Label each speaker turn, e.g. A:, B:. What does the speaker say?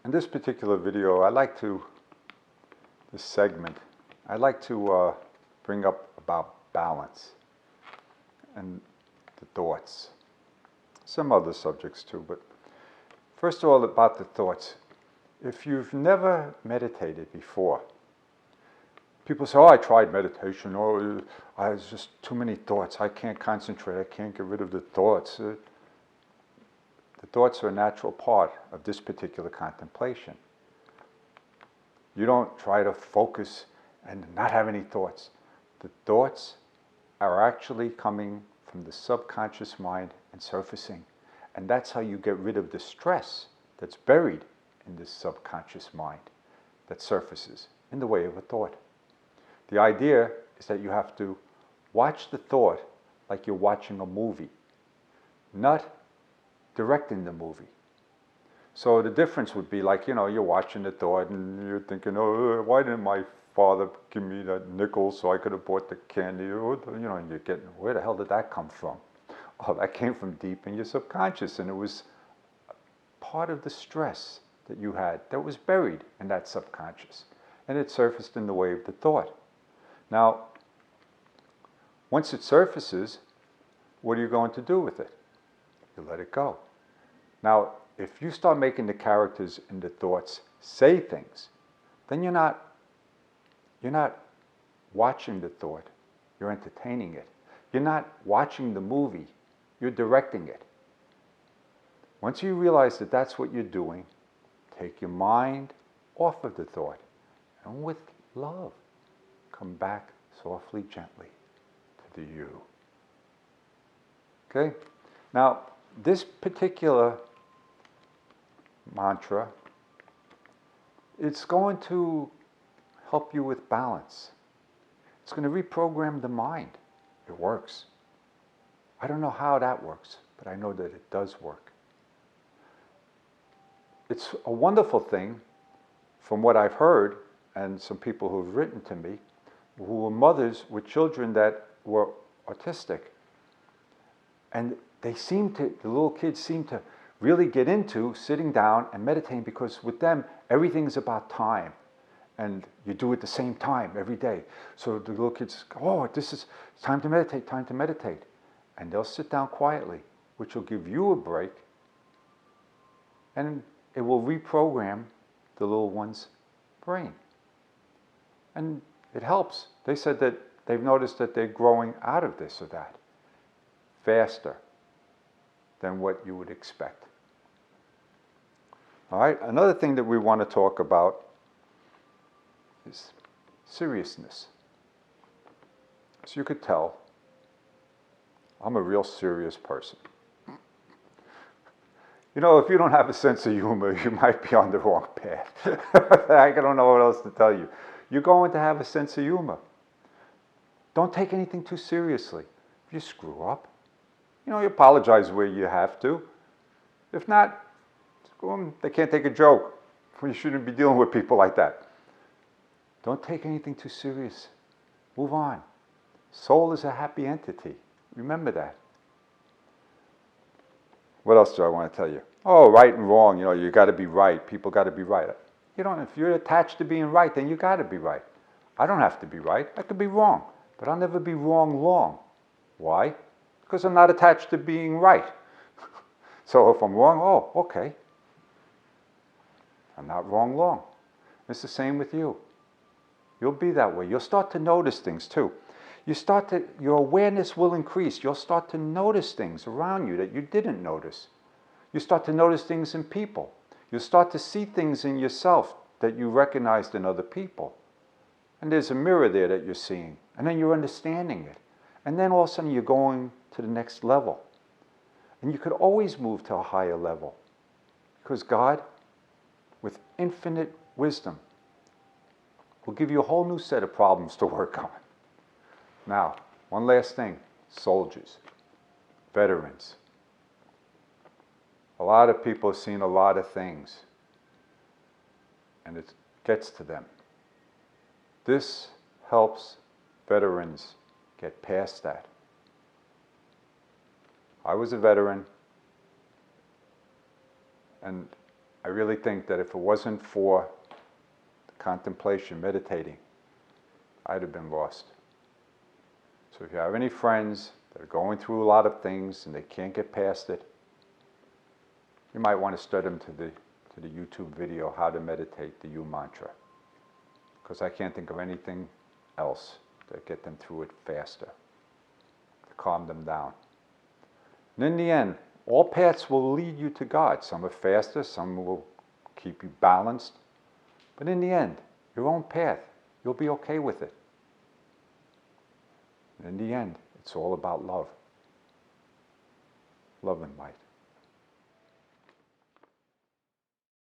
A: In this particular video, this segment, I'd like to bring up about balance and the thoughts. Some other subjects too, but first of all about the thoughts. If you've never meditated before, people say, oh, I tried meditation, oh, it's just too many thoughts, I can't concentrate, I can't get rid of the thoughts. The thoughts are a natural part of this particular contemplation. You don't try to focus and not have any thoughts. The thoughts are actually coming from the subconscious mind and surfacing. And that's how you get rid of the stress that's buried in this subconscious mind that surfaces in the way of a thought. The idea is that you have to watch the thought like you're watching a movie, not directing the movie. So the difference would be like, you're watching the thought and you're thinking, oh, why didn't my father give me that nickel so I could have bought the candy? And you're getting, where the hell did that come from? Oh, that came from deep in your subconscious, and it was part of the stress that you had that was buried in that subconscious, and it surfaced in the way of the thought. Now, once it surfaces, what are you going to do with it? You let it go. Now, if you start making the characters in the thoughts say things, then you're not watching the thought, you're entertaining it. You're not watching the movie, you're directing it. Once you realize that that's what you're doing, take your mind off of the thought, and with love, come back softly, gently to the you. Okay? Now, this particular mantra, it's going to help you with balance. It's going to reprogram the mind. It works. I don't know how that works, but I know that it does work. It's a wonderful thing, from what I've heard, and some people who've written to me, who were mothers with children that were autistic. And the little kids seem to really get into sitting down and meditating, because with them, everything's about time. And you do it the same time every day. So the little kids go, oh, it's time to meditate, time to meditate. And they'll sit down quietly, which will give you a break, and it will reprogram the little one's brain. And it helps. They said that they've noticed that they're growing out of this or that faster than what you would expect. All right, another thing that we want to talk about is seriousness. So you could tell, I'm a real serious person. If you don't have a sense of humor, you might be on the wrong path. I don't know what else to tell you. You're going to have a sense of humor. Don't take anything too seriously. If you screw up, you apologize where you have to. If not, they can't take a joke. You shouldn't be dealing with people like that. Don't take anything too serious. Move on. Soul is a happy entity. Remember that. What else do I want to tell you? Oh, right and wrong. You got to be right. People got to be right. If you're attached to being right, then you got to be right. I don't have to be right. I could be wrong. But I'll never be wrong long. Why? Because I'm not attached to being right. So if I'm wrong, oh, okay. I'm not wrong long. It's the same with you. You'll be that way. You'll start to notice things too. Your awareness will increase. You'll start to notice things around you that you didn't notice. You start to notice things in people. You'll start to see things in yourself that you recognized in other people. And there's a mirror there that you're seeing. And then you're understanding it. And then all of a sudden you're going to the next level. And you could always move to a higher level. Because God, with infinite wisdom, will give you a whole new set of problems to work on. Now, one last thing. Soldiers, veterans. A lot of people have seen a lot of things, and it gets to them. This helps veterans get past that. I was a veteran, and I really think that if it wasn't for contemplation, meditating, I'd have been lost. So if you have any friends that are going through a lot of things and they can't get past it, you might want to start them to the YouTube video, How to Meditate, the You Mantra. Because I can't think of anything else that get them through it faster, to calm them down. And in the end, all paths will lead you to God. Some are faster, some will keep you balanced. But in the end, your own path, you'll be okay with it. And in the end, it's all about love. Love and light.